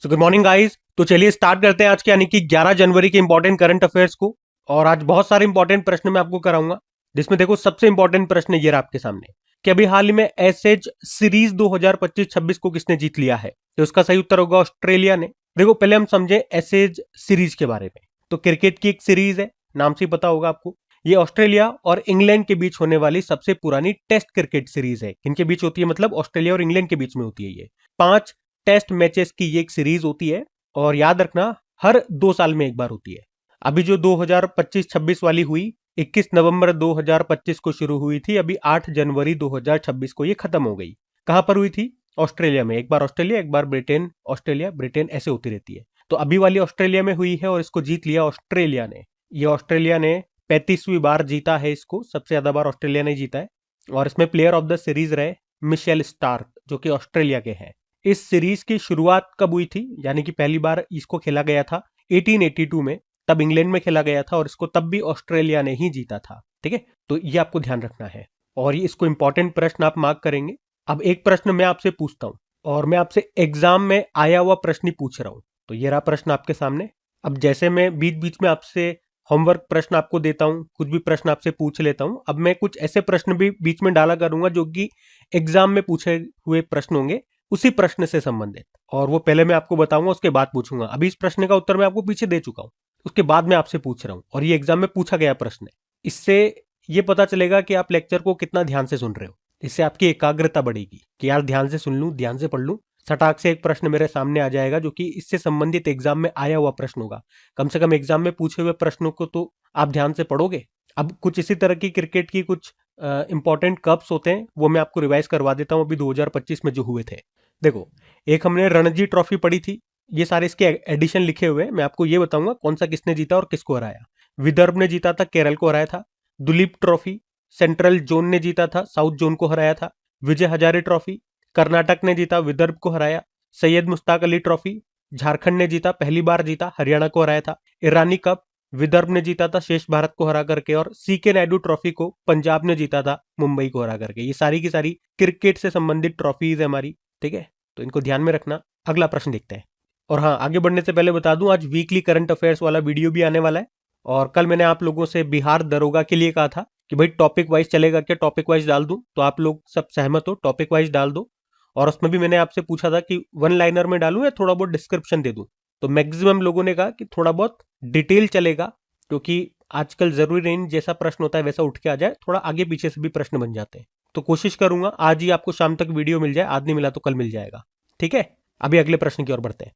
So good morning guys. तो चलिए start करते हैं आज के यानी कि 11 जनवरी के इंपॉर्टेंट करंट अफेयर्स को। और आज बहुत सारे इंपॉर्टेंट प्रश्न मैं आपको कराऊंगा, जिसमें देखो सबसे इंपॉर्टेंट प्रश्न ये रहा आपके सामने कि अभी हाल ही में एसएज सीरीज 2025-26 को किसने जीत लिया है। तो उसका सही उत्तर होगा ऑस्ट्रेलिया ने। देखो पहले हम समझे एसएज सीरीज के बारे में। तो क्रिकेट की एक सीरीज है, नाम से ही पता होगा आपको। ये ऑस्ट्रेलिया और इंग्लैंड के बीच होने वाली सबसे पुरानी टेस्ट क्रिकेट सीरीज है। इनके बीच होती है, मतलब ऑस्ट्रेलिया और इंग्लैंड के बीच में होती है। ये 5 टेस्ट मैचेस की ये एक सीरीज होती है और याद रखना हर 2 साल में एक बार होती है। अभी जो 2025-26 वाली हुई 21 नवंबर 2025 को शुरू हुई थी, अभी 8 जनवरी 2026 को ये खत्म हो गई। कहां पर हुई थी? ऑस्ट्रेलिया में। एक बार ऑस्ट्रेलिया, एक बार ब्रिटेन, ऑस्ट्रेलिया ब्रिटेन, ऐसे होती रहती है। तो अभी वाली ऑस्ट्रेलिया में हुई है और इसको जीत लिया ऑस्ट्रेलिया ने। ये ऑस्ट्रेलिया ने 35वीं बार जीता है इसको, सबसे ज्यादा बार ऑस्ट्रेलिया ने जीता है। और इसमें प्लेयर ऑफ द सीरीज रहे मिशेल स्टार्क, जो कि ऑस्ट्रेलिया के हैं। इस सीरीज की शुरुआत कब हुई थी, यानी कि पहली बार इसको खेला गया था 1882 में, तब इंग्लैंड में खेला गया था और इसको तब भी ऑस्ट्रेलिया ने ही जीता था। ठीक है, तो ये आपको ध्यान रखना है और ये इसको इंपॉर्टेंट प्रश्न आप मार्क करेंगे। अब एक प्रश्न मैं आपसे पूछता हूं और मैं आपसे एग्जाम में आया हुआ प्रश्न ही पूछ रहा हूं। तो ये रहा प्रश्न आपके सामने। अब जैसे मैं बीच बीच में आपसे होमवर्क प्रश्न आपको देता हूं, कुछ भी प्रश्न आपसे पूछ लेता हूं, अब मैं कुछ ऐसे प्रश्न भी बीच में डाला करूंगा जो कि एग्जाम में पूछे हुए प्रश्न होंगे, उसी प्रश्न से संबंधित। और वो पहले मैं आपको बताऊंगा, उसके बाद पूछूंगा। अभी इस प्रश्न का उत्तर मैं आपको पीछे दे चुका हूं, उसके बाद मैं आपसे पूछ रहा हूं और ये एग्जाम में पूछा गया प्रश्न है। इससे ये पता चलेगा कि आप लेक्चर को कितना ध्यान से सुन रहे हो। इससे आपकी एकाग्रता बढ़ेगी कि यार ध्यान से सुन लूं, ध्यान से पढ़ लूं, सटाक से एक प्रश्न मेरे सामने आ जाएगा जो कि इससे संबंधित एग्जाम में आया हुआ प्रश्न होगा। कम से कम एग्जाम में पूछे हुए प्रश्नों को तो आप ध्यान से पढ़ोगे। अब कुछ इसी तरह की क्रिकेट की कुछ इंपॉर्टेंट कप्स होते हैं, वो मैं आपको रिवाइज करवा देता हूं अभी 2025 में जो हुए थे। देखो, एक हमने रणजी ट्रॉफी पढ़ी थी, ये सारे इसके एडिशन लिखे हुए हैं। मैं आपको ये बताऊंगा कौन सा किसने जीता और किसको हराया। विदर्भ ने जीता था, केरल को हराया था। दुलीप ट्रॉफी सेंट्रल जोन ने जीता था, साउथ जोन को हराया था। विजय हजारे ट्रॉफी कर्नाटक ने जीता, विदर्भ को हराया। सैयद मुश्ताक अली ट्रॉफी झारखंड ने जीता, पहली बार जीता, हरियाणा को हराया था। ईरानी कप विदर्भ ने जीता था, शेष भारत को हरा करके। और सीके नायडू ट्रॉफी को पंजाब ने जीता था, मुंबई को हरा करके। ये सारी की सारी क्रिकेट से संबंधित ट्रॉफीज है हमारी। ठीक है, तो इनको ध्यान में रखना। अगला प्रश्न देखते हैं। और हाँ, आगे बढ़ने से पहले बता दूं, आज वीकली करंट अफेयर्स वाला वीडियो भी आने वाला है। और कल मैंने आप लोगों से बिहार दरोगा के लिए कहा था कि भाई टॉपिक वाइज चलेगा क्या, टॉपिक वाइज डाल दूं, तो आप लोग सब सहमत हो, टॉपिक वाइज डाल दो। और उसमें भी मैंने आपसे पूछा था कि वन लाइनर में डालूं या थोड़ा बहुत डिस्क्रिप्शन दे दूं। तो मैक्सिमम लोगों ने कहा कि थोड़ा बहुत डिटेल चलेगा, क्योंकि आजकल जरूरी नहीं जैसा प्रश्न होता है वैसा उठ के आ जाए, थोड़ा आगे पीछे से भी प्रश्न बन जाते हैं। तो कोशिश करूंगा आज ही आपको शाम तक वीडियो मिल जाए, आज नहीं मिला तो कल मिल जाएगा। ठीक है, अभी अगले प्रश्न की ओर बढ़ते हैं।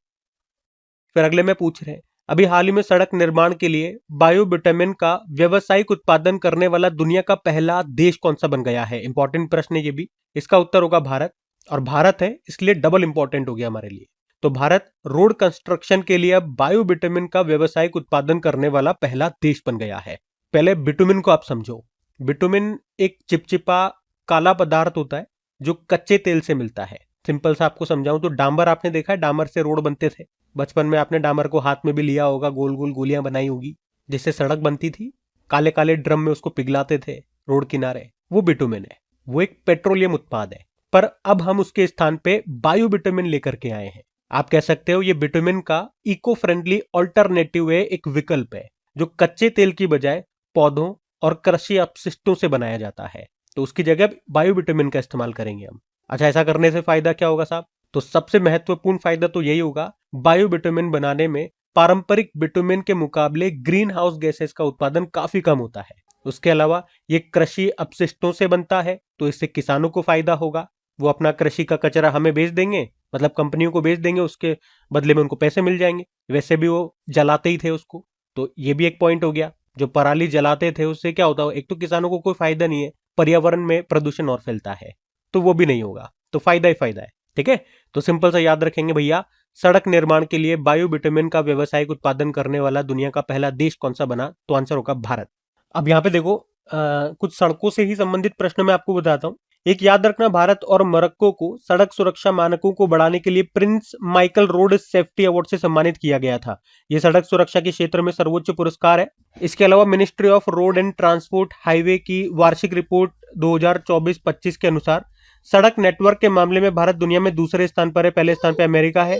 फिर अगले में पूछ रहे हैं, अभी हाल ही में सड़क निर्माण के लिए बायोबिटामिन का व्यावसायिक उत्पादन करने वाला दुनिया का पहला देश कौन सा बन गया है। इंपॉर्टेंट प्रश्न है ये भी। इसका उत्तर होगा भारत। और भारत है इसलिए डबल इंपॉर्टेंट हो गया हमारे लिए। तो भारत रोड कंस्ट्रक्शन के लिए अब बायोबिटामिन का व्यावसायिक उत्पादन करने वाला पहला देश बन गया है। पहले बिटुमिन को आप समझो। बिटुमिन एक चिपचिपा काला पदार्थ होता है जो कच्चे तेल से मिलता है। सिंपल सा आपको समझाऊं तो डामर आपने देखा है, डामर से रोड बनते थे। बचपन में आपने डामर को हाथ में भी लिया होगा, गोल गोल गोलियां बनाई होगी जिससे सड़क बनती थी। काले काले ड्रम में उसको पिघलाते थे रोड किनारे, वो बिटुमिन है। वो एक पेट्रोलियम उत्पाद है। पर अब हम उसके स्थान पे बायो बिटुमिन लेकर के आए हैं। आप कह सकते हो ये बिटुमिन का इको फ्रेंडली ऑल्टरनेटिव है, एक विकल्प है जो कच्चे तेल की बजाय पौधों और कृषि अपशिष्टों से बनाया जाता है। तो उसकी जगह बायो बिटुमिन का इस्तेमाल करेंगे हम। अच्छा, ऐसा करने से फायदा क्या होगा साहब? तो सबसे महत्वपूर्ण फायदा तो यही होगा, बायो बिटुमिन बनाने में पारंपरिक बिटुमिन के मुकाबले ग्रीन हाउस गैसेस का उत्पादन काफी कम होता है। उसके अलावा ये कृषि अपशिष्टों से बनता है, तो इससे किसानों को फायदा होगा। वो अपना कृषि का कचरा हमें बेच देंगे, मतलब कंपनियों को बेच देंगे, उसके बदले में उनको पैसे मिल जाएंगे। वैसे भी वो जलाते ही थे उसको, तो ये भी एक पॉइंट हो गया। जो पराली जलाते थे उससे क्या होता है, एक तो किसानों को कोई फायदा नहीं है, पर्यावरण में प्रदूषण और फैलता है, तो वो भी नहीं होगा। तो फायदा ही फायदा है। ठीक है, तो सिंपल सा याद रखेंगे भैया, सड़क निर्माण के लिए बायो बिटुमिन का व्यावसायिक उत्पादन करने वाला दुनिया का पहला देश कौन सा बना? तो आंसर होगा भारत। अब यहाँ पे देखो, कुछ सड़कों से ही संबंधित प्रश्न मैं आपको बताता हूँ। एक याद रखना, भारत और मोरक्को को सड़क सुरक्षा मानकों को बढ़ाने के लिए Prince Michael road safety award से सम्मानित किया गया था। यह सड़क सुरक्षा के क्षेत्र में सर्वोच्च पुरस्कार है। इसके अलावा ministry of road and transport highway की वार्षिक रिपोर्ट 2024-25 के अनुसार सड़क नेटवर्क के मामले में भारत दुनिया में दूसरे स्थान पर है, पहले स्थान पर अमेरिका है।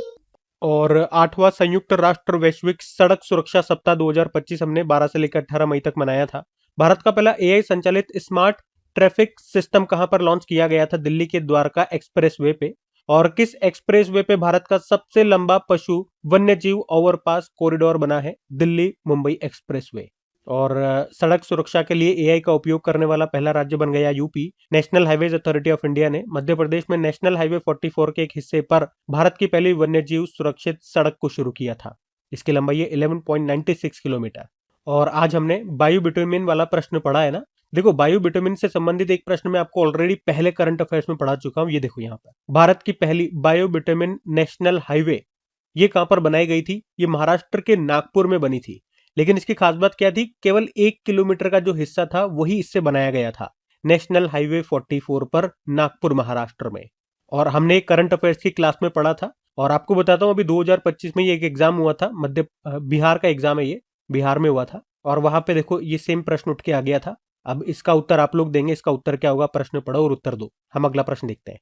और 8वां संयुक्त राष्ट्र वैश्विक सड़क सुरक्षा सप्ताह 2025 हमने 12 से लेकर 18 मई तक मनाया था। भारत का पहला एआई संचालित स्मार्ट ट्रैफिक सिस्टम कहां पर लॉन्च किया गया था? दिल्ली के द्वारका एक्सप्रेसवे पे। और किस एक्सप्रेसवे पे भारत का सबसे लंबा पशु वन्यजीव ओवरपास कॉरिडोर बना है? दिल्ली मुंबई एक्सप्रेसवे। और सड़क सुरक्षा के लिए एआई का उपयोग करने वाला पहला राज्य बन गया UP. National highways authority of India ने मध्य प्रदेश में नेशनल हाईवे 44 के एक हिस्से पर भारत की पहली वन्यजीव सुरक्षित सड़क को शुरू किया था। इसकी लंबाई है 11.96 किलोमीटर। और आज हमने बायो बिटुमिन वाला प्रश्न पढ़ा है ना। देखो, बायो बिटुमिन से संबंधित एक प्रश्न मैं आपको ऑलरेडी पहले करंट अफेयर्स में पढ़ा चुका हूं। ये देखो यहाँ पर, भारत की पहली बायो बिटुमिन नेशनल हाईवे ये कहां पर बनाई गई थी? ये महाराष्ट्र के नागपुर में बनी थी। लेकिन इसकी खास बात क्या थी? केवल 1 किलोमीटर का जो हिस्सा था वही इससे बनाया गया था, नेशनल हाईवे 44 पर, नागपुर महाराष्ट्र में। और हमने एक करंट अफेयर्स की क्लास में पढ़ा था। और आपको बताता हूं, अभी 2025 में ये एक एग्जाम हुआ था, बिहार का एग्जाम है, ये बिहार में हुआ था। और वहां पे देखो ये सेम प्रश्न उठ के आ गया था। अब इसका उत्तर आप लोग देंगे। इसका उत्तर क्या होगा? प्रश्न पढ़ो और उत्तर दो। हम अगला प्रश्न देखते हैं।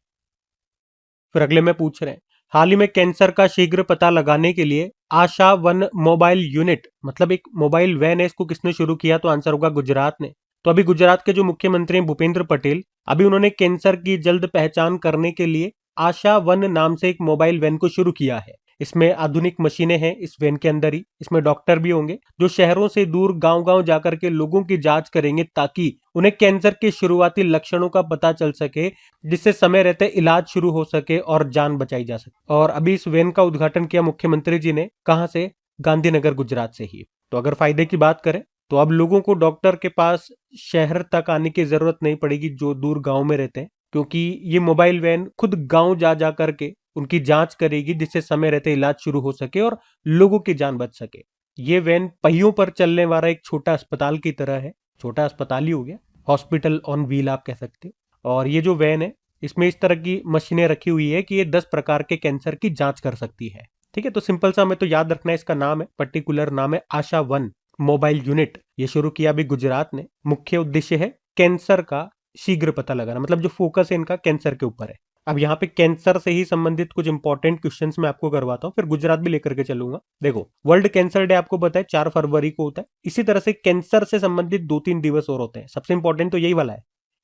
फिर अगले में पूछ रहे हैं, हाल ही में कैंसर का शीघ्र पता लगाने के लिए आशा वन मोबाइल यूनिट, मतलब एक मोबाइल वैन है, इसको किसने शुरू किया? तो आंसर होगा गुजरात ने। तो अभी गुजरात के जो मुख्यमंत्री हैं भूपेंद्र पटेल, अभी उन्होंने कैंसर की जल्द पहचान करने के लिए आशा वन नाम से एक मोबाइल वैन को शुरू किया है। इसमें आधुनिक मशीनें हैं इस वैन के अंदर ही। इसमें डॉक्टर भी होंगे जो शहरों से दूर गांव-गांव जाकर के लोगों की जांच करेंगे, ताकि उन्हें कैंसर के शुरुआती लक्षणों का पता चल सके, जिससे समय रहते इलाज शुरू हो सके और जान बचाई जा सके। और अभी इस वैन का उद्घाटन किया मुख्यमंत्री जी ने, कहां से? गांधीनगर, गुजरात से ही। तो अगर फायदे की बात करें तो अब लोगों को डॉक्टर के पास शहर तक आने की जरूरत नहीं पड़ेगी जो दूर गांव में रहते हैं, क्योंकि ये मोबाइल वैन खुद गांव जा जा करके उनकी जांच करेगी, जिससे समय रहते इलाज शुरू हो सके और लोगों की जान बच सके। ये वैन पहियों पर चलने वाला एक छोटा अस्पताल की तरह है। छोटा अस्पताल ही हो गया, हॉस्पिटल ऑन व्हील आप कह सकते हो। और ये जो वैन है, इसमें इस तरह की मशीनें रखी हुई है कि ये 10 प्रकार के कैंसर की जांच कर सकती है। ठीक है, तो सिंपल सा हमें तो याद रखना है, इसका नाम है, पर्टिकुलर नाम है आशा वन मोबाइल यूनिट। ये शुरू किया अभी गुजरात ने। मुख्य उद्देश्य है कैंसर का शीघ्र पता लगाना, मतलब जो फोकस है इनका कैंसर के ऊपर है। अब यहाँ पे कैंसर से ही संबंधित कुछ इंपॉर्टेंट क्वेश्चंस मैं आपको करवाता हूँ, फिर गुजरात भी लेकर के चलूंगा। देखो, वर्ल्ड कैंसर डे आपको पता है 4 फरवरी को होता है। इसी तरह से कैंसर से संबंधित 2-3 दिवस और होते हैं। सबसे इंपॉर्टेंट तो यही वाला है।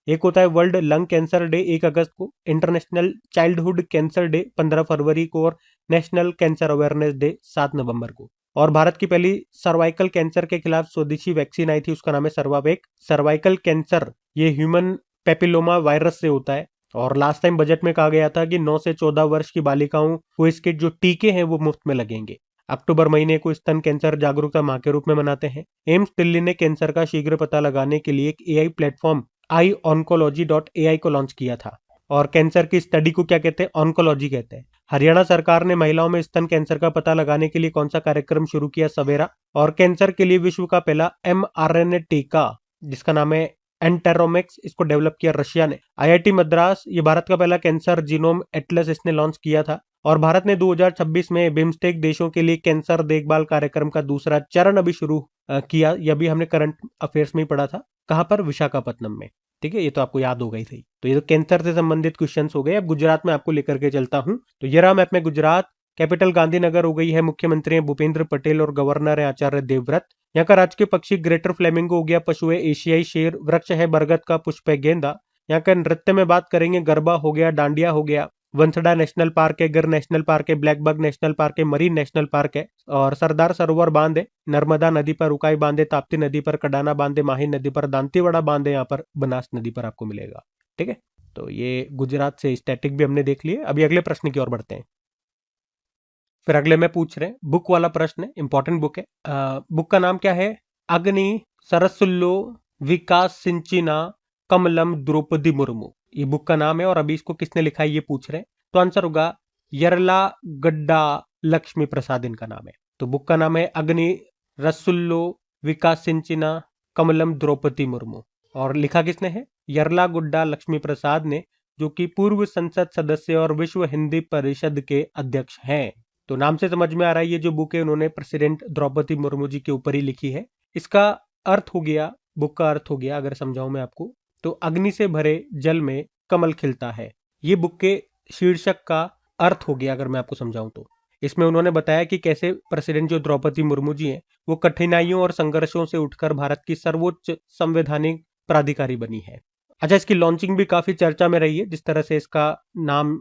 एक होता है वर्ल्ड लंग कैंसर डे 1 अगस्त को, इंटरनेशनल चाइल्डहुड कैंसर डे 15 फरवरी को, और नेशनल कैंसर अवेयरनेस डे 7 नवंबर को। और भारत की पहली सर्वाइकल कैंसर के खिलाफ स्वदेशी वैक्सीन आई थी, उसका नाम है सर्वावेक। सर्वाइकल कैंसर ये ह्यूमन पेपिलोमा वायरस से होता है। और लास्ट टाइम बजट में कहा गया था कि 9 से 14 वर्ष की बालिकाओं को इसके जो टीके हैं वो मुफ्त में लगेंगे। अक्टूबर महीने को स्तन कैंसर जागरूकता माह के रूप में मनाते हैं। एम्स दिल्ली ने कैंसर का शीघ्र पता लगाने के लिए एक एआई प्लेटफॉर्म iOncology.ai को लॉन्च किया था। और कैंसर की स्टडी को क्या कहते हैं? ऑन्कोलॉजी कहते हैं। हरियाणा सरकार ने महिलाओं में स्तन कैंसर का पता लगाने के लिए कौन सा कार्यक्रम शुरू किया? सवेरा। और कैंसर के लिए विश्व का पहला mRNA टीका, जिसका नाम है एंटेरोमेक्स, इसको डेवलप किया रशिया ने। आईआईटी मद्रास ये भारत का पहला कैंसर जीनोम एटलस इसने लॉन्च किया था। और भारत ने 2026 में बिम्स्टेक देशों के लिए कैंसर देखभाल कार्यक्रम का दूसरा चरण अभी शुरू किया। यह भी हमने करंट अफेयर्स में ही पढ़ा था। कहां पर? विशाखापट्टनम में। ठीक है, ये तो आपको याद हो गई थी। तो ये तो कैंसर से संबंधित क्वेश्चंस हो गए। अब गुजरात में आपको लेकर के चलता हूं। तो ये रहा मैप में गुजरात। कैपिटल गांधीनगर हो गई है। मुख्यमंत्री हैं भूपेंद्र पटेल और गवर्नर है आचार्य देवव्रत। यहाँ का राजकीय पक्षी ग्रेटर फ्लेमिंगो हो गया। पशु है एशियाई शेर। वृक्ष है बरगद का। पुष्प है गेंदा। यहाँ का नृत्य में बात करेंगे, गरबा हो गया, डांडिया हो गया। वंसड़ा नेशनल पार्क है, गिर नेशनल पार्क है, ब्लैकबक नेशनल पार्क है, मरीन नेशनल पार्क है। और सरदार सरोवर बांध है, नर्मदा नदी पर उकाई बांध है, ताप्ती नदी पर कडाना बांध है, माही नदी पर दांतीवाड़ा बांध है, यहाँ पर बनास नदी पर आपको मिलेगा। ठीक है, तो ये गुजरात से स्टैटिक भी हमने देख लिए। अभी अगले प्रश्न की ओर बढ़ते हैं। फिर अगले में पूछ रहे हैं, बुक वाला प्रश्न है, इंपॉर्टेंट बुक है। बुक का नाम क्या है? अग्नि सरसुल्लो विकास सिंचिना कमलम द्रौपदी मुर्मू, ये बुक का नाम है। और अभी इसको किसने लिखा है ये पूछ रहे हैं। तो आंसर होगा यरला गड्डा लक्ष्मी प्रसाद, इनका नाम है। तो बुक का नाम है अग्नि रसुल्लो विकास सिंचिना कमलम द्रौपदी मुर्मू। और लिखा किसने है? यरला गुड्डा लक्ष्मी प्रसाद ने, जो कि पूर्व संसद सदस्य और विश्व हिंदी परिषद के अध्यक्ष हैं। तो नाम से समझ में आ रहा है ये जो बुक है उन्होंने प्रेसिडेंट द्रौपदी मुर्मू जी के ऊपर ही लिखी है। इसका अर्थ हो गया, बुक का अर्थ हो गया अगर समझाऊं मैं आपको, तो अग्नि से भरे जल में कमल खिलता है। ये बुक के शीर्षक का अर्थ हो गया अगर मैं आपको समझाऊं तो। इसमें उन्होंने बताया कि कैसे प्रेसिडेंट जो द्रौपदी मुर्मू जी हैं वो कठिनाइयों और संघर्षों से उठकर भारत की सर्वोच्च संवैधानिक प्राधिकारी बनी है। अच्छा, इसकी लॉन्चिंग भी काफी चर्चा में रही है, जिस तरह से इसका नाम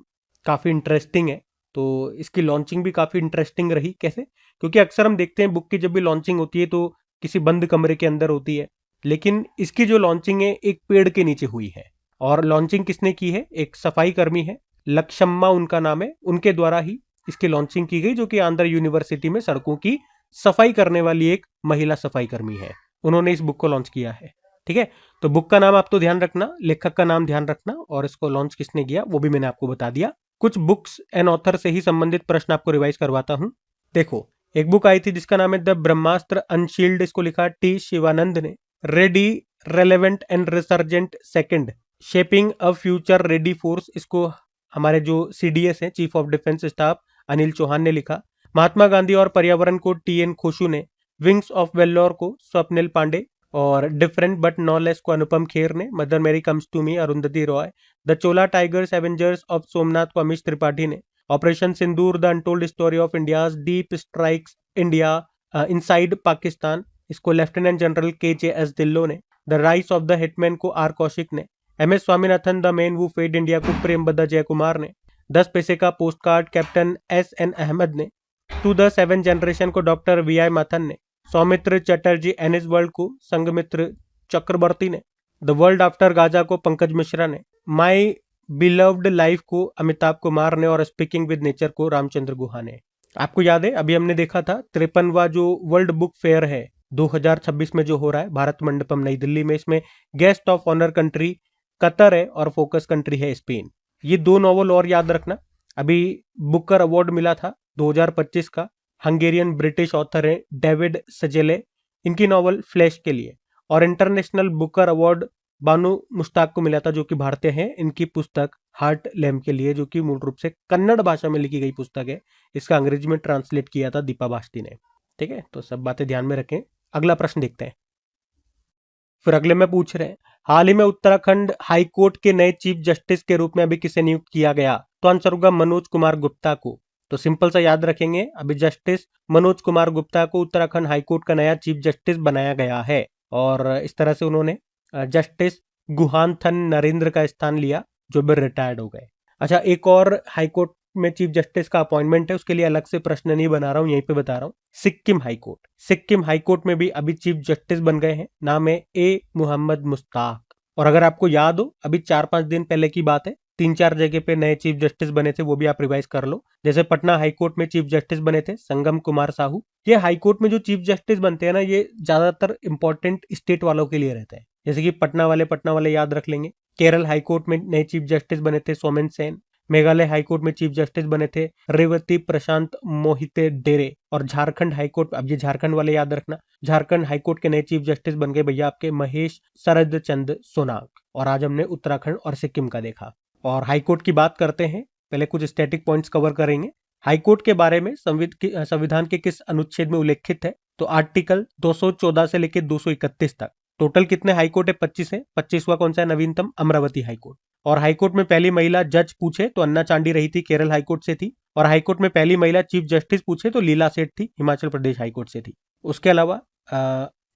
काफी इंटरेस्टिंग है, तो इसकी लॉन्चिंग भी काफी इंटरेस्टिंग रही। कैसे? क्योंकि अक्सर हम देखते हैं बुक की जब भी लॉन्चिंग होती है तो किसी बंद कमरे के अंदर होती है, लेकिन इसकी जो लॉन्चिंग है एक पेड़ के नीचे हुई है। और लॉन्चिंग किसने की है? एक सफाई कर्मी है, लक्षम्मा उनका नाम है, उनके द्वारा ही इसकी लॉन्चिंग की गई, जो कि आंध्र यूनिवर्सिटी में सड़कों की सफाई करने वाली एक महिला सफाई कर्मी है। उन्होंने इस बुक को लॉन्च किया है। ठीक है, तो बुक का नाम आप तो ध्यान रखना, लेखक का नाम ध्यान रखना, और इसको लॉन्च किसने किया वो भी मैंने आपको बता दिया। कुछ बुक्स एंड ऑथर से ही संबंधित प्रश्न आपको रिवाइज करवाता हूं। देखो, एक बुक आई थी जिसका नाम है द ब्रह्मास्त्र अनशील्ड, इसको लिखा टी शिवानंद ने। Ready, relevant and resurgent second, shaping a future ready force, इसको हमारे जो सीडीएस हैं, chief of defence staff, Anil Chauhan ने लिखा। महात्मा गांधी और पर्यावरण को टीएन खोशू ने। विंग्स ऑफ वेल्लोर को स्वप्निल पांडे, और डिफरेंट बट नॉ लेस को अनुपम खेर ने। Mother Mary comes to me Arundhati Roy. The Chola tigers avengers of Somnath को अमीश त्रिपाठी ने। Operation Sindoor the untold story of India's deep strikes India inside Pakistan, इसको लेफ्टिनेंट जनरल के.जे.एस. ढिल्लों ने। The rise of the hitman को आर कौशिक ने। M S. Swaminathan the man who fed India को प्रेमबद्ध जयकुमार ने। 10 पैसे का post card captain S N. Ahmed ने। टू द सेवन जनरेशन को डॉक्टर वी.आई. माथन ने। सौमित्र चटर्जी एनएस वर्ल्ड को संघमित्र चक्रवर्ती ने। द वर्ल्ड आफ्टर गाजा को पंकज मिश्रा ने। माई बिलव्ड लाइफ को अमिताभ कुमार ने, और स्पीकिंग विद नेचर को रामचंद्र गुहा ने। आपको याद है अभी हमने देखा था 53वां जो वर्ल्ड बुक फेयर है 2026 में जो हो रहा है भारत मंडपम नई दिल्ली में, इसमें guest of honour country Qatar है और फोकस कंट्री है स्पेन। ये दो नॉवल और याद रखना। अभी बुकर अवार्ड मिला था 2025 का, हंगेरियन ब्रिटिश ऑथर है डेविड सजेले, इनकी नॉवल फ्लैश के लिए। और इंटरनेशनल बुकर अवार्ड बानू मुश्ताक को मिला था, जो कि भारतीय हैं, इनकी पुस्तक हार्ट लैम्प के लिए, जो कि मूल रूप से कन्नड़ भाषा में लिखी गई पुस्तक है। इसका अंग्रेजी में ट्रांसलेट किया था दीपा बास्ती ने। ठीक है, तो सब बातें ध्यान में रखें। अगला प्रश्न देखते हैं। फिर अगले में पूछ रहे हैं, हाल ही में उत्तराखंड हाई कोर्ट के नए चीफ जस्टिस के रूप में अभी किसे नियुक्त किया गया? तो आंसर होगा मनोज कुमार गुप्ता को। तो सिंपल सा याद रखेंगे, अभी जस्टिस मनोज कुमार गुप्ता को उत्तराखंड हाईकोर्ट का नया चीफ जस्टिस बनाया गया है। और इस तरह से उन्होंने जस्टिस गुहानथन नरेंद्र का स्थान लिया, जो भी रिटायर्ड हो गए। अच्छा, एक और हाईकोर्ट में चीफ जस्टिस का अपॉइंटमेंट है, उसके लिए अलग से प्रश्न नहीं बना रहा हूं, यहीं पे बता रहा हूं। सिक्किम हाईकोर्ट, सिक्किम हाईकोर्ट में भी अभी चीफ जस्टिस बन गए हैं, नाम है ए मोहम्मद मुश्ताक। और अगर आपको याद हो, अभी 4-5 दिन पहले की बात है, 3-4 जगह पे नए चीफ जस्टिस बने थे, वो भी आप रिवाइज कर लो। जैसे पटना हाईकोर्ट में चीफ जस्टिस बने थे संगम कुमार साहू। ये हाईकोर्ट में जो चीफ जस्टिस बनते हैं ना, ये ज्यादातर इंपॉर्टेंट स्टेट वालों के लिए रहते हैं, जैसे कि पटना वाले याद रख लेंगे। केरल हाईकोर्ट में नए चीफ जस्टिस बने थे सोमेन सेन। मेघालय हाईकोर्ट में चीफ जस्टिस बने थे रेवती प्रशांत मोहिते डेरे। और झारखंड हाईकोर्ट, अब ये झारखंड वाले याद रखना, झारखंड हाईकोर्ट के नए चीफ जस्टिस बन गए भैया आपके महेश शरद चंद सोनाग। और आज हमने उत्तराखंड और सिक्किम का देखा। और हाईकोर्ट की बात करते हैं, पहले कुछ स्टैटिक पॉइंट्स कवर करेंगे। हाईकोर्ट के बारे में संविधान के किस अनुच्छेद में उल्लेखित है? तो आर्टिकल 214 से लेकर 231 तक। टोटल कितने हाईकोर्ट है? 25 है। 25वां कौन सा है? नवीनतम अमरावती हाईकोर्ट। और हाईकोर्ट में पहली महिला जज पूछे तो अन्ना चांडी रही थी, केरल हाईकोर्ट से थी। और हाईकोर्ट में पहली महिला चीफ जस्टिस पूछे तो लीला सेठ थी, हिमाचल प्रदेश हाईकोर्ट से थी। उसके अलावा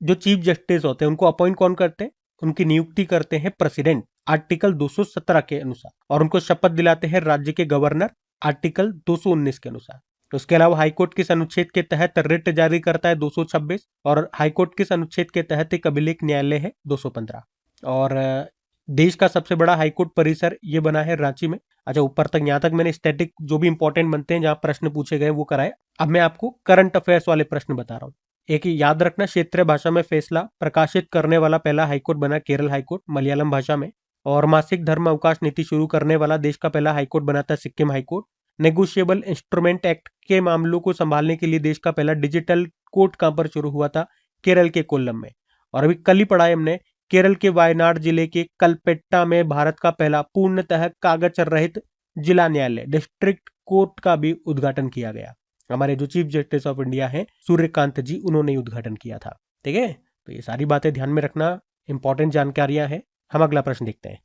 जो चीफ जस्टिस होते हैं उनको अपॉइंट कौन करते हैं? उनकी नियुक्ति करते हैं प्रेसिडेंट, आर्टिकल 217 के अनुसार। और उनको शपथ दिलाते हैं राज्य के गवर्नर, आर्टिकल 219 के अनुसार। उसके अलावा हाईकोर्ट किस अनुच्छेद के तहत रिट जारी करता है? 226। और हाईकोर्ट किस अनुच्छेद के तहत एक अभिलेख न्यायालय है? 215। और देश का सबसे बड़ा हाईकोर्ट परिसर ये बना है रांची में। अच्छा, ऊपर तक यहाँ तक मैंने स्टैटिक जो भी इंपॉर्टेंट बनते हैं, जहां प्रश्न पूछे गए वो कराए। अब मैं आपको करंट अफेयर्स वाले प्रश्न बता रहा हूँ। एक याद रखना, क्षेत्रीय भाषा में फैसला प्रकाशित करने वाला पहला हाईकोर्ट बना केरल हाईकोर्ट मलयालम भाषा में। और मासिक धर्म अवकाश नीति शुरू करने वाला देश का पहला हाईकोर्ट बना था Sikkim high court. Negotiable instrument act के मामलों को संभालने के लिए देश का पहला डिजिटल कोर्ट कहां पर शुरू हुआ था? केरल के कोल्लम में। और अभी कल ही पढ़ा है हमने, केरल के वायनाड जिले के कलपेट्टा में भारत का पहला पूर्णतः कागज रहित जिला न्यायालय डिस्ट्रिक्ट कोर्ट का भी उद्घाटन किया गया। हमारे जो चीफ जस्टिस ऑफ इंडिया हैं सूर्यकांत जी, उन्होंने उद्घाटन किया था। ठीक है, तो ये सारी बातें ध्यान में रखना, इंपॉर्टेंट जानकारियां हैं। हम अगला प्रश्न देखते हैं।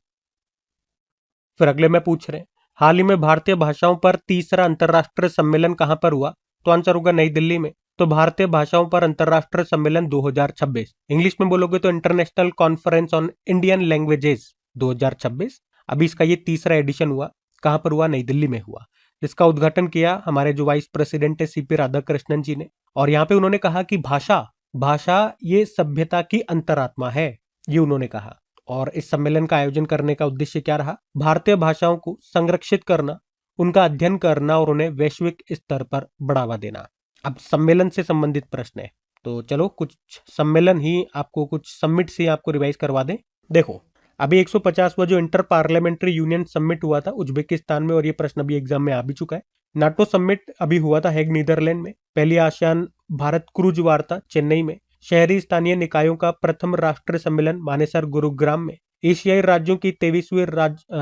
फिर अगले में पूछ रहे हैं, हाल ही में भारतीय भाषाओं पर तीसरा अंतर्राष्ट्रीय सम्मेलन कहां पर हुआ? तो आंसर होगा नई दिल्ली में। तो भारतीय भाषाओं पर अंतर्राष्ट्रीय सम्मेलन 2026, इंग्लिश में बोलोगे तो international conference on Indian languages 2026। अभी इसका ये तीसरा एडिशन हुआ। कहां पर हुआ? नई दिल्ली में हुआ। इसका उद्घाटन किया हमारे जो वाइस प्रेसिडेंट है सीपी राधाकृष्णन जी ने। और यहाँ पे उन्होंने कहा कि भाषा भाषा ये सभ्यता की अंतरात्मा है, ये उन्होंने कहा। और इस सम्मेलन का आयोजन करने का उद्देश्य क्या रहा? भारतीय भाषाओं को संरक्षित करना, उनका अध्ययन करना और उन्हें वैश्विक स्तर पर बढ़ावा देना। अब सम्मेलन से संबंधित प्रश्न है, तो चलो कुछ सम्मेलन ही आपको, कुछ समिट से आपको रिवाइज करवा दें। देखो, अभी 150वां जो इंटर पार्लियामेंट्री यूनियन समिट हुआ था उज्बेकिस्तान में, और ये प्रश्न अभी एग्जाम में आ भी चुका है। नाटो समिट अभी हुआ था हेग नीदरलैंड में। पहली आसियान भारत क्रूज वार्ता चेन्नई में। शहरी स्थानीय निकायों का प्रथम राष्ट्रीय सम्मेलन मानेसर गुरुग्राम में। एशियाई राज्यों की 23वीं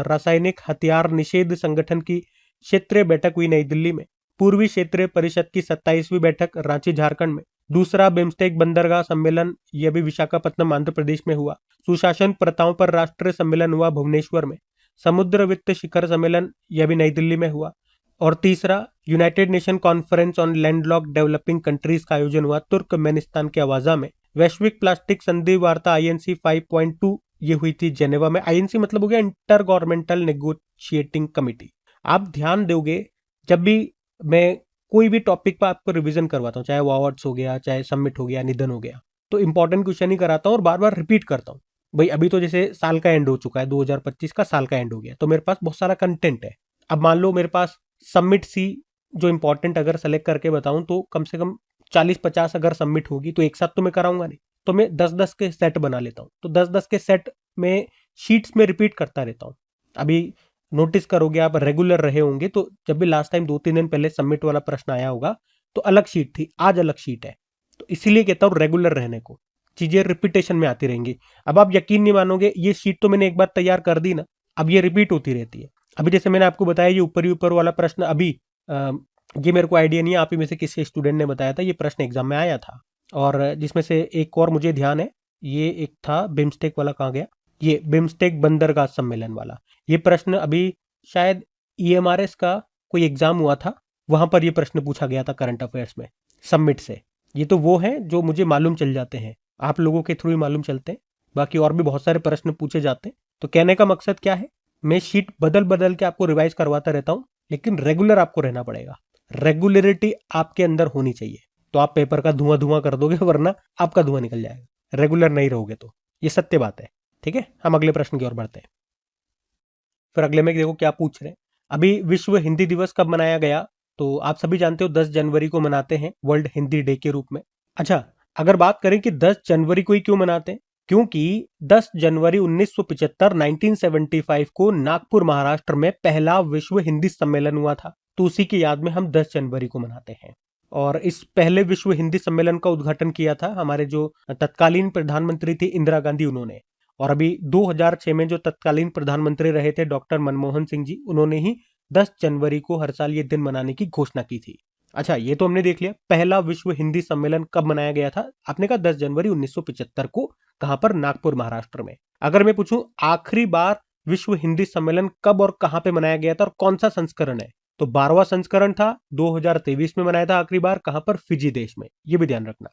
रासायनिक हथियार निषेध संगठन की क्षेत्रीय बैठक हुई नई दिल्ली में। पूर्वी क्षेत्रीय परिषद की 27वीं बैठक रांची झारखंड में। दूसरा बिम्स्टेक बंदरगाह सम्मेलन, यह भी विशाखापत्तनम आंध्र प्रदेश में हुआ। सुशासन प्रथाओं पर राष्ट्रीय सम्मेलन हुआ भुवनेश्वर में। समुद्र वित्त शिखर सम्मेलन, यह भी नई दिल्ली में हुआ। और तीसरा United Nation conference on landlock developing countries का आयोजन हुआ तुर्कमेनिस्तान के अवाजा में। वैश्विक प्लास्टिक संधि वार्ता आईएनसी 5.2 ये हुई थी जेनेवा में। आईएनसी मतलब हो गया इंटर गवर्नमेंटल नेगोशिएटिंग कमिटी। आप ध्यान दोगे, जब भी मैं कोई भी टॉपिक पर आपको रिवीजन करवाता हूँ, चाहे वो अवार्ड्स हो गया, चाहे समिट हो गया, निधन हो गया, तो इंपॉर्टेंट क्वेश्चन ही कराता हूँ और बार बार रिपीट करता हूँ। भाई अभी तो जैसे साल का एंड हो चुका है, 2025 का साल का एंड हो गया, तो मेरे पास बहुत सारा कंटेंट है। अब मान लो मेरे पास सबमिट सी जो इंपॉर्टेंट अगर सेलेक्ट करके बताऊं तो कम से कम 40-50 अगर सबमिट होगी, तो एक साथ तो मैं कराऊंगा नहीं, तो मैं 10-10 के सेट बना लेता हूं। तो 10-10 के सेट में शीट्स में रिपीट करता रहता हूं। अभी नोटिस करोगे आप, रेगुलर रहे होंगे, तो जब भी लास्ट टाइम 2-3 दिन पहले सबमिट वाला प्रश्न आया होगा तो अलग शीट थी, आज अलग शीट है। तो इसीलिए कहता हूं रेगुलर रहने को, चीजें रिपीटेशन में आती रहेंगी। अब आप यकीन नहीं मानोगे, ये शीट तो मैंने एक बार तैयार कर दी ना, अब ये रिपीट होती रहती है। अभी जैसे मैंने आपको बताया ये ऊपर ही ऊपर वाला प्रश्न, अभी ये मेरे को आइडिया नहीं है, आप ही में से किसी स्टूडेंट ने बताया था, ये प्रश्न एग्जाम में आया था। और जिसमें से एक और मुझे ध्यान है, ये एक था बिम्स्टेक वाला, कहाँ गया, ये बिम्स्टेक बंदरगाह सम्मेलन वाला। ये प्रश्न अभी शायद ईएमआरएस का कोई एग्जाम हुआ था, वहां पर ये प्रश्न पूछा गया था करंट अफेयर्स में सबमिट से। ये तो वो है जो मुझे मालूम चल जाते हैं, आप लोगों के थ्रू ही मालूम चलते हैं। बाकी और भी बहुत सारे प्रश्न पूछे जाते हैं। तो कहने का मकसद क्या है, मैं शीट बदल बदल के आपको रिवाइज करवाता रहता हूं, लेकिन रेगुलर आपको रहना पड़ेगा। रेगुलरिटी आपके अंदर होनी चाहिए, तो आप पेपर का धुआं धुआं कर दोगे, वरना आपका धुआं निकल जाएगा रेगुलर नहीं रहोगे तो। ये सत्य बात है। ठीक है, हम अगले प्रश्न की ओर बढ़ते हैं। फिर अगले में देखो क्या पूछ रहे हैं। अभी विश्व हिंदी दिवस कब मनाया गया? तो आप सभी जानते हो 10 जनवरी को मनाते हैं, वर्ल्ड हिंदी डे के रूप में। अच्छा, अगर बात करें कि 10 जनवरी को ही क्यों मनाते हैं, क्योंकि 10 जनवरी 1975 1975 को नागपुर महाराष्ट्र में पहला विश्व हिंदी सम्मेलन हुआ था, तो उसी की याद में हम 10 जनवरी को मनाते हैं। और इस पहले विश्व हिंदी सम्मेलन का उद्घाटन किया था हमारे जो तत्कालीन प्रधानमंत्री थी इंदिरा गांधी, उन्होंने। और अभी 2006 में जो तत्कालीन प्रधानमंत्री रहे थे डॉक्टर मनमोहन सिंह जी, उन्होंने ही 10 जनवरी को हर साल ये दिन मनाने की घोषणा की थी। अच्छा, ये तो हमने देख लिया पहला विश्व हिंदी सम्मेलन कब मनाया गया था। आपने कहा 10 जनवरी 1975 को, कहां पर? नागपुर महाराष्ट्र में। अगर मैं पूछूं आखिरी बार विश्व हिंदी सम्मेलन कब और कहां पे मनाया गया था और कौन सा संस्करण है, तो 12वां संस्करण था, 2023 में मनाया था आखिरी बार। कहां पर? फिजी देश में, ये भी ध्यान रखना।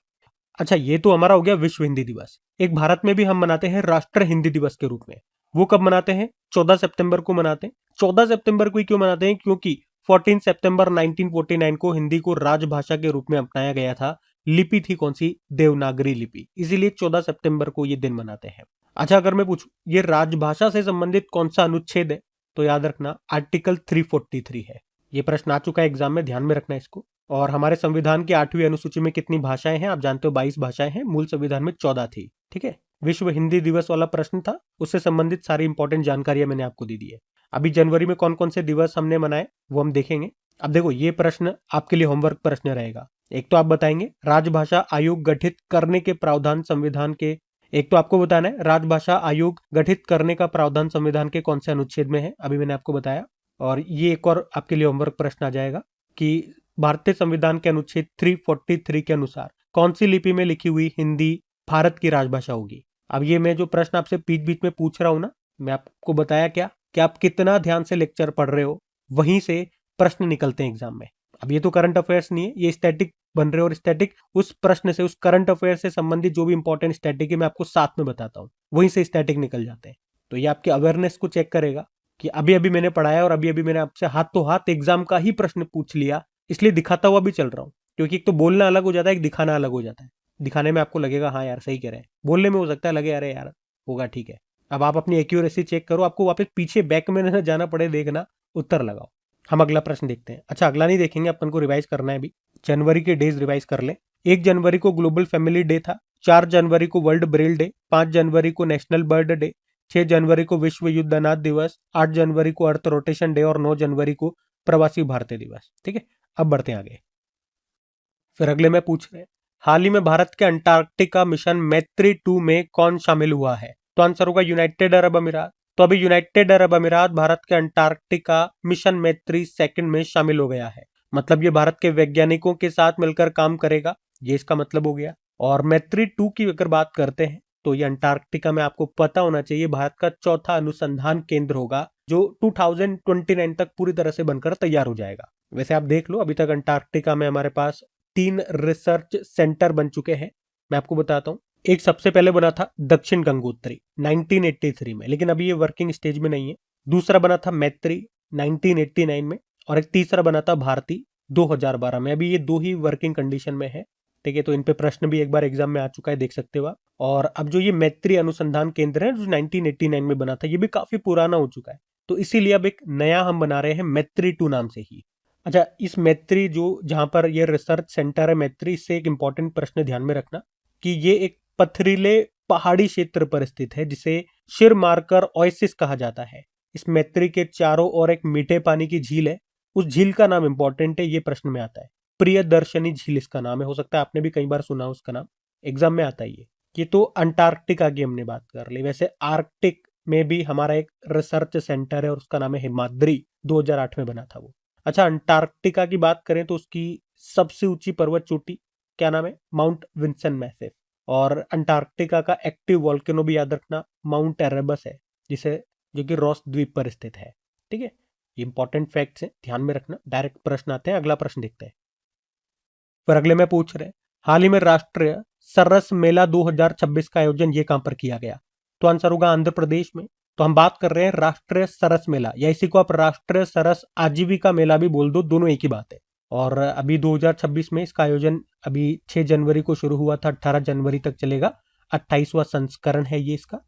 अच्छा, ये तो हमारा हो गया विश्व हिंदी दिवस। एक भारत में भी हम मनाते हैं राष्ट्रीय हिंदी दिवस के रूप में। वो कब मनाते हैं? 14 सितंबर को मनाते हैं। 14 सितंबर को ही क्यों मनाते हैं? क्योंकि 14 सितंबर 1949 को हिंदी को राजभाषा के रूप में अपनाया गया था। लिपि थी कौन सी? देवनागरी लिपि, इसीलिए 14 सितंबर को ये दिन मनाते हैं। अच्छा, अगर मैं पूछूं ये राजभाषा से संबंधित कौन सा अनुच्छेद है, तो याद रखना आर्टिकल 343 है। ये प्रश्न आ चुका है एग्जाम में, ध्यान में रखना इसको। और हमारे संविधान की 8वीं अनुसूची में कितनी भाषाएं हैं? आप जानते हो 22 भाषाएं हैं, मूल संविधान में 14 थी। ठीक है, विश्व हिंदी दिवस वाला प्रश्न था, उससे संबंधित सारी इंपॉर्टेंट जानकारियां मैंने आपको दे दी है। अभी जनवरी में कौन कौन से दिवस हमने मनाए वो हम देखेंगे। अब देखो, ये प्रश्न आपके लिए होमवर्क प्रश्न रहेगा। एक तो आप बताएंगे राजभाषा आयोग गठित करने के प्रावधान संविधान के, एक तो आपको बताना है राजभाषा आयोग गठित करने का प्रावधान संविधान के कौन से अनुच्छेद में है, अभी मैंने आपको बताया। और ये एक और आपके लिए होमवर्क प्रश्न आ जाएगा कि भारतीय संविधान के अनुच्छेद 343 के अनुसार कौन सी लिपि में लिखी हुई हिंदी भारत की राजभाषा होगी। अब ये मैं जो प्रश्न आपसे बीच बीच में पूछ रहा हूं ना, मैं आपको बताया क्या कि आप कितना ध्यान से लेक्चर पढ़ रहे हो, वहीं से प्रश्न निकलते हैं एग्जाम में। अब ये तो करंट अफेयर्स नहीं है, ये स्टैटिक बन रहे, और स्टैटिक उस प्रश्न से, उस करंट अफेयर से संबंधित जो भी इंपॉर्टेंट स्टैटिक है मैं आपको साथ में बताता हूँ, वहीं से स्टैटिक निकल जाते हैं। तो ये आपकी अवेयरनेस को चेक करेगा कि अभी अभी मैंने पढ़ाया और अभी अभी मैंने आपसे हाथों हाथ एग्जाम का ही प्रश्न पूछ लिया, इसलिए दिखाता हुआ भी चल रहा हूँ। क्योंकि एक तो बोलना अलग हो जाता है, एक दिखाना अलग हो जाता है। दिखाने में आपको लगेगा हाँ यार सही कह रहे हैं, बोलने में हो सकता है लगे अरे यार होगा ठीक है। अब आप अपनी एक्यूरेसी चेक करो, आपको वापस पीछे बैक में न जाना पड़े, देखना, उत्तर लगाओ। हम अगला प्रश्न देखते हैं। अच्छा, अगला नहीं देखेंगे, अपन को रिवाइज करना है अभी। जनवरी के डेज रिवाइज कर ले। 1 जनवरी को ग्लोबल फैमिली डे था, 4 जनवरी को वर्ल्ड ब्रेल डे, 5 जनवरी को नेशनल बर्ड डे, 6 जनवरी को विश्व युद्ध अनाथ दिवस, 8 जनवरी को अर्थ रोटेशन डे और 9 जनवरी को प्रवासी भारतीय दिवस। ठीक है, अब बढ़ते हैं आगे। फिर अगले में पूछ रहे हैं, हाल ही में भारत के अंटार्कटिका मिशन मैत्री 2 में कौन शामिल हुआ है? तो आंसर होगा यूनाइटेड अरब अमीरात। तो अभी यूनाइटेड अरब अमीरात भारत के अंटार्कटिका मिशन मैत्री 2 में शामिल हो गया है। मतलब ये भारत के वैज्ञानिकों के साथ मिलकर काम करेगा, ये इसका मतलब हो गया। और मैत्री 2 की अगर बात करते हैं तो ये अंटार्कटिका में, आपको पता होना चाहिए, भारत का चौथा अनुसंधान केंद्र होगा, जो 2029 तक पूरी तरह से बनकर तैयार हो जाएगा। वैसे आप देख लो, अभी तक अंटार्कटिका में हमारे पास 3 रिसर्च सेंटर बन चुके हैं। मैं आपको बताता हूँ, एक सबसे पहले बना था दक्षिण गंगोत्री 1983 में, लेकिन अभी ये वर्किंग स्टेज में नहीं है। दूसरा बना था मैत्री 1989 में, और एक तीसरा बना था भारती 2012 में। अभी ये 2 ही वर्किंग कंडीशन में है। ठीक है, तो इन पे प्रश्न भी एक बार एग्जाम में आ चुका है, देख सकते हो आप। और अब जो ये मैत्री अनुसंधान केंद्र है जो 1989 में बना था, ये भी काफी पुराना हो चुका है। तो इसीलिए अब एक नया हम बना रहे हैं मैत्री 2 नाम से ही। अच्छा, इस मैत्री जो जहां पर ये रिसर्च सेंटर है मैत्री, इससे एक इंपॉर्टेंट प्रश्न ध्यान में रखना कि ये एक पथरीले पहाड़ी क्षेत्र पर स्थित है, जिसे शिर मारकर ओएसिस कहा जाता है। इस मैत्री के चारों ओर एक मीठे पानी की झील है, उस झील का नाम इंपॉर्टेंट है, ये प्रश्न में आता है। प्रियदर्शनी झील इसका नाम है, हो सकता है आपने भी कई बार सुना उसका नाम, एग्जाम में आता है ये तो अंटार्कटिका की हमने बात कर ली। वैसे आर्कटिक में भी हमारा एक रिसर्च सेंटर है और उसका नाम है हिमाद्री, 2008 में बना था वो। अच्छा, अंटार्कटिका की बात करें तो उसकी सबसे ऊंची पर्वत चोटी क्या नाम है? Mount Vinson Massif. और अंटार्कटिका का एक्टिव वॉल्केनो भी याद रखना माउंट एरेबस है, जिसे जो कि रॉस द्वीप पर स्थित है। ठीक है, ये इंपॉर्टेंट फैक्ट्स हैं, ध्यान में रखना। डायरेक्ट प्रश्न आते हैं, अगला प्रश्न देखते हैं। पर अगले में पूछ रहे हैं, हाल ही में राष्ट्रीय सरस मेला 2026 का आयोजन ये कहां पर किया गया? तो आंसर होगा आंध्र प्रदेश में। तो हम बात कर रहे हैं राष्ट्रीय सरस मेला, या इसी को आप राष्ट्रीय सरस आजीविका मेला भी बोल दो, दोनों एक ही बात है। और अभी 2026 में इसका आयोजन अभी 6 जनवरी को शुरू हुआ था, 18 जनवरी तक चलेगा। 28वां संस्करण है ये इसका।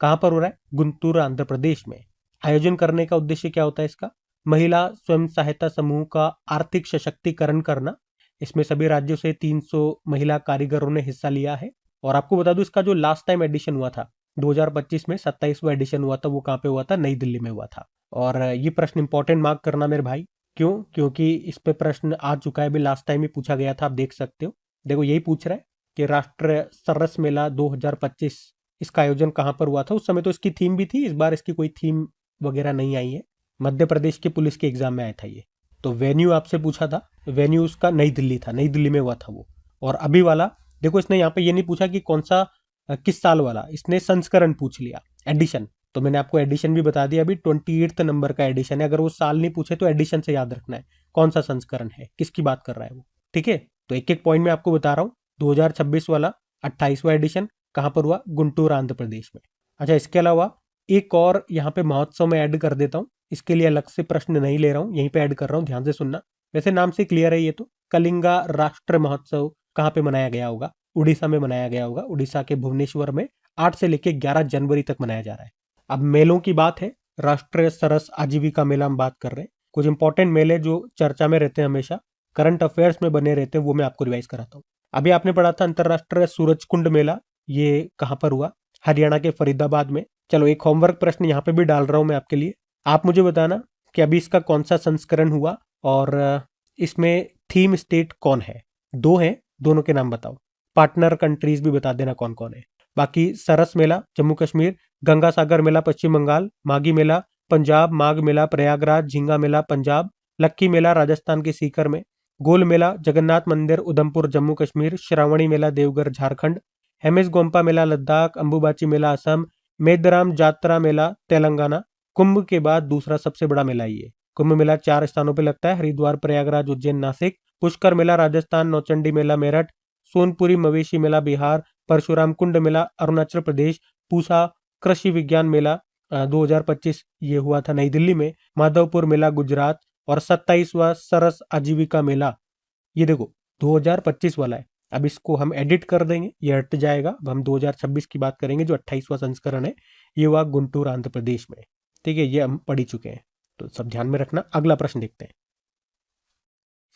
कहां पर हो रहा है? गुंटूर, आंध्र प्रदेश में। आयोजन करने का उद्देश्य क्या होता है इसका? महिला स्वयं सहायता समूह का आर्थिक सशक्तिकरण करना। इसमें सभी राज्यों से 300 महिला कारीगरों ने हिस्सा लिया है। और आपको बता दूं, इसका जो लास्ट टाइम एडिशन हुआ था 2025 में, 27वां एडिशन हुआ था, वो कहाँ पे हुआ था? नई दिल्ली में हुआ था। और ये प्रश्न इंपॉर्टेंट मार्क करना मेरे भाई। क्यों? क्योंकि इस पे प्रश्न आ चुका है, भी लास्ट टाइम ही पूछा गया था, आप देख सकते हो। देखो, यही पूछ रहा है कि राष्ट्रीय सरस मेला 2025 इसका आयोजन कहाँ पर हुआ था। उस समय तो इसकी थीम भी थी, इस बार इसकी कोई थीम वगैरह नहीं आई है। मध्य प्रदेश की पुलिस के एग्जाम में आया था ये। तो वेन्यू आपसे पूछा था, वेन्यू उसका नई दिल्ली था, नई दिल्ली में हुआ था वो। और अभी वाला देखो, इसने यहाँ पे ये नहीं पूछा कि कौन सा किस साल वाला, इसने संस्करण पूछ लिया, एडिशन। तो मैंने आपको एडिशन भी बता दिया, अभी 28 नंबर का एडिशन है। अगर वो साल नहीं पूछे तो एडिशन से याद रखना है कौन सा संस्करण है, किसकी बात कर रहा है वो। ठीक है, तो एक एक पॉइंट में आपको बता रहा हूँ। 2026 वाला 28वां एडिशन कहाँ पर हुआ? गुंटूर, आंध्र प्रदेश में। अच्छा, इसके अलावा एक और यहाँ पे महोत्सव में ऐड कर देता हूँ, इसके लिए अलग से प्रश्न नहीं ले रहा हूँ, यहीं पे ऐड कर रहा हूँ, ध्यान से सुनना। वैसे नाम से क्लियर है ये तो। कलिंगा राष्ट्र महोत्सव कहाँ पे मनाया गया होगा? उड़ीसा में मनाया गया होगा। उड़ीसा के भुवनेश्वर में 8 से लेकर 11 जनवरी तक मनाया जा रहा है। अब मेलों की बात है, राष्ट्रीय सरस आजीविका मेला हम बात कर रहे हैं। कुछ इंपॉर्टेंट मेले जो चर्चा में रहते हैं, हमेशा करंट अफेयर्स में बने रहते हैं, वो मैं आपको रिवाइज कराता हूँ। अभी आपने पढ़ा था अंतरराष्ट्रीय सूरज कुंड मेला, ये कहाँ पर हुआ? हरियाणा के फरीदाबाद में। चलो, एक होमवर्क प्रश्न यहाँ पे भी डाल रहा हूँ मैं आपके लिए। आप मुझे बताना कि अभी इसका कौन सा संस्करण हुआ और इसमें थीम स्टेट कौन है? 2 हैं, दोनों के नाम बताओ। पार्टनर कंट्रीज भी बता देना कौन कौन है। बाकी सरस मेला जम्मू कश्मीर, गंगा सागर मेला पश्चिम बंगाल, माघी मेला पंजाब, माघ मेला प्रयागराज, झींगा मेला पंजाब, लक्की मेला राजस्थान के सीकर में, गोल मेला जगन्नाथ मंदिर उधमपुर जम्मू कश्मीर, श्रावणी मेला देवघर झारखंड, हेमिस गोम्पा मेला लद्दाख, अंबुबाची मेला असम, मेदराम जात्रा मेला तेलंगाना। कुंभ के बाद दूसरा सबसे बड़ा मेला ये। कुंभ मेला 4 स्थानों पे लगता है, हरिद्वार, प्रयागराज, उज्जैन, नासिक। पुष्कर मेला राजस्थान, नौचंडी मेला मेरठ, सोनपुरी मवेशी मेला बिहार, परशुराम कुंड मेला अरुणाचल प्रदेश, पूसा कृषि विज्ञान मेला 2025 ये हुआ था नई दिल्ली में, माधवपुर मेला गुजरात, और 27वां सरस आजीविका मेला ये देखो 2025 वाला है। अब इसको हम एडिट कर देंगे, ये हट जाएगा। अब हम 2026 की बात करेंगे, जो 28वां संस्करण है, ये हुआ गुंटूर आंध्र प्रदेश में। ठीक है, ये हम पढ़ ही चुके हैं, तो सब ध्यान में रखना। अगला प्रश्न देखते हैं।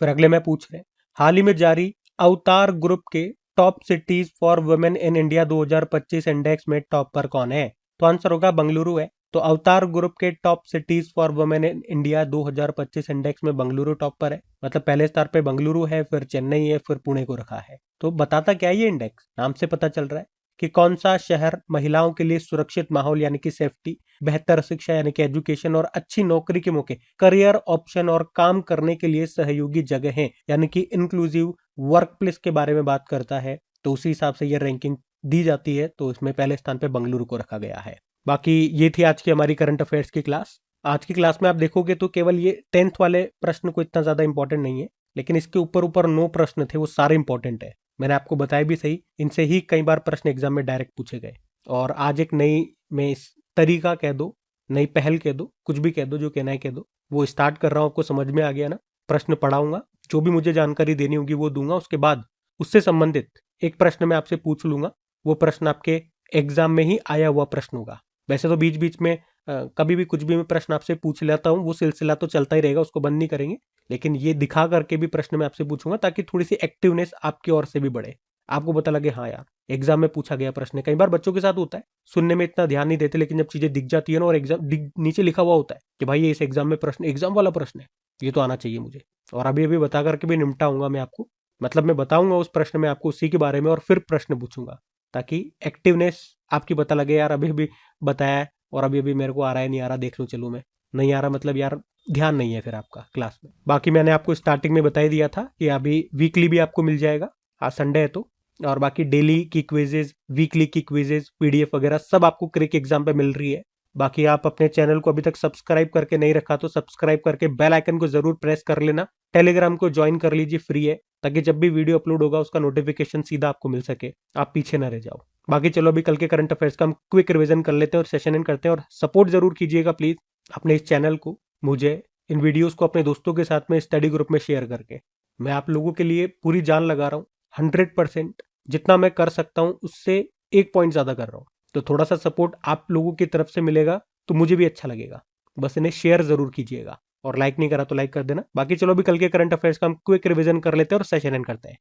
फिर अगले में पूछ रहे हैं, हाल ही में जारी अवतार ग्रुप के top cities for women in India 2025 index में टॉप पर कौन है? तो आंसर होगा बंगलुरु है। तो अवतार ग्रुप के top cities for women in India 2025 index में बंगलुरु टॉप पर है। मतलब पहले स्थान पे बंगलुरु है, फिर चेन्नई है, फिर पुणे को रखा है। तो बताता क्या है ये इंडेक्स? नाम से पता चल रहा है कि कौन सा शहर महिलाओं के लिए सुरक्षित माहौल यानी कि सेफ्टी, बेहतर शिक्षा यानी कि एजुकेशन और अच्छी नौकरी के मौके, करियर ऑप्शन और काम करने के लिए सहयोगी जगह है यानी कि इंक्लूसिव वर्क प्लेस के बारे में बात करता है। तो उसी हिसाब से ये रैंकिंग दी जाती है। तो इसमें पहले स्थान पे बंगलुरु को रखा गया है। बाकी ये थी आज की हमारी करंट अफेयर्स की क्लास। आज की क्लास में आप देखोगे तो केवल ये 10th वाले प्रश्न को इतना ज्यादा इंपॉर्टेंट नहीं है, लेकिन इसके ऊपर ऊपर 9 प्रश्न थे, वो सारे इंपॉर्टेंट है। मैंने आपको बताया भी सही, इनसे ही कई बार प्रश्न एग्जाम में डायरेक्ट पूछे गए। और आज एक नई में तरीका कह दो, नई पहल कह दो, कुछ भी कह दो, जो कहना है कह दो, वो स्टार्ट कर रहा हूँ। आपको समझ में आ गया ना? प्रश्न पढ़ाऊंगा, जो भी मुझे जानकारी देनी होगी वो दूंगा। उसके बाद उससे संबंधित एक प्रश्न मैं आपसे पूछ लूंगा। वो प्रश्न आपके एग्जाम में ही आया हुआ प्रश्न होगा। वैसे तो बीच बीच में कभी भी कुछ भी मैं प्रश्न आपसे पूछ लेता हूँ, वो सिलसिला तो चलता ही रहेगा, उसको बंद नहीं करेंगे। लेकिन ये दिखा करके भी प्रश्न मैं आपसे पूछूंगा, ताकि थोड़ी सी एक्टिवनेस आपकी ओर से भी बढ़े, आपको पता लगे हाँ यार एग्जाम में पूछा गया प्रश्न है। कई बार बच्चों के साथ होता है, सुनने में इतना ध्यान नहीं देते, लेकिन जब चीजें दिख जाती है ना, और एग्जाम नीचे लिखा हुआ होता है कि भाई ये इस एग्जाम में प्रश्न, एग्जाम वाला प्रश्न है, ये तो आना चाहिए मुझे। और अभी अभी बता करके भी निपटाऊंगा मैं आपको। मतलब मैं बताऊंगा उस प्रश्न में आपको उसी के बारे में, और फिर प्रश्न पूछूंगा, ताकि एक्टिवनेस आपकी पता लगे यार अभी अभी बताया है और अभी अभी मेरे को आ रहा है, नहीं आ रहा, देख लूं, चलूं मैं, नहीं आ रहा मतलब यार ध्यान नहीं है फिर आपका क्लास में। बाकी मैंने आपको स्टार्टिंग में बता ही दिया था कि अभी वीकली भी आपको मिल जाएगा, आज संडे है तो। और बाकी डेली की क्विजेज, वीकली की क्विजेज, पीडीएफ वगैरह सब आपको क्रिक एग्जाम पे मिल रही है। बाकी आप अपने चैनल को अभी तक सब्सक्राइब करके नहीं रखा तो सब्सक्राइब करके बेल आइकन को जरूर प्रेस कर लेना। टेलीग्राम को ज्वाइन कर लीजिए, फ्री है, ताकि जब भी वीडियो अपलोड होगा उसका नोटिफिकेशन सीधा आपको मिल सके, आप पीछे ना रह जाओ। बाकी चलो अभी कल के करंट अफेयर्स का हम क्विक रिवीजन कर लेते हैं और सेशन एंड करते हैं। और सपोर्ट जरूर कीजिएगा प्लीज अपने इस चैनल को, मुझे इन वीडियोस को अपने दोस्तों के साथ में स्टडी ग्रुप में शेयर करके। मैं आप लोगों के लिए पूरी जान लगा रहा हूँ, 100% जितना मैं कर सकता हूँ उससे 1 पॉइंट ज्यादा कर रहा हूँ। तो थोड़ा सा सपोर्ट आप लोगों की तरफ से मिलेगा तो मुझे भी अच्छा लगेगा। बस इन्हें शेयर जरूर कीजिएगा, और लाइक नहीं करा तो लाइक कर देना। बाकी चलो अभी कल के करंट अफेयर्स का हम क्विक रिवीजन कर लेते हैं और सेशन एंड करते हैं।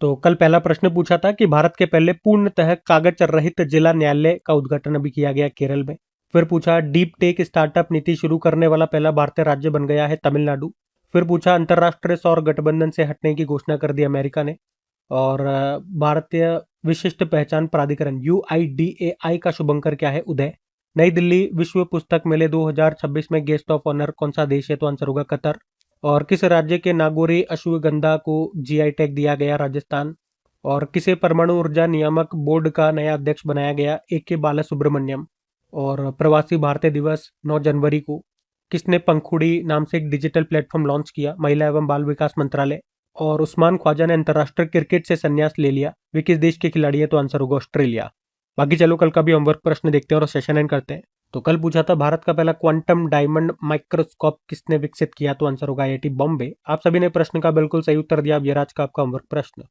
तो कल पहला प्रश्न पूछा था कि भारत के पहले पूर्णतः कागज रहित जिला न्यायालय का उद्घाटन अभी किया गया केरल में। फिर पूछा डीप टेक स्टार्टअप नीति शुरू करने वाला पहला भारतीय राज्य बन गया है तमिलनाडु। फिर पूछा अंतरराष्ट्रीय सौर गठबंधन से हटने की घोषणा कर दी अमेरिका ने। और भारतीय विशिष्ट पहचान प्राधिकरण UIDAI का शुभंकर क्या है? उदय। नई दिल्ली विश्व पुस्तक मेले 2026 में गेस्ट ऑफ ऑनर कौन सा देश है? तो आंसर होगा कतर। और किस राज्य के नागौरी अश्वगंधा को GI टैग दिया गया? राजस्थान। और किसे परमाणु ऊर्जा नियामक बोर्ड का नया अध्यक्ष बनाया गया? AK बालासुब्रमण्यम। और प्रवासी भारतीय दिवस 9 जनवरी को किसने पंखुड़ी नाम से एक डिजिटल प्लेटफॉर्म लॉन्च किया? महिला एवं बाल विकास मंत्रालय। और उस्मान ख्वाजा ने अंतर्राष्ट्रीय क्रिकेट से संन्यास ले लिया, वे किस देश के खिलाड़ी है? तो आंसर होगा ऑस्ट्रेलिया। बाकी चलो कल का भी होमवर्क प्रश्न देखते हैं और सेशन एंड करते हैं। तो कल पूछा था भारत का पहला क्वांटम डायमंड माइक्रोस्कोप किसने विकसित किया? तो आंसर होगा IIT बॉम्बे। आप सभी ने प्रश्न का बिल्कुल सही उत्तर दिया। अब ये आज का आपका होमवर्क प्रश्न,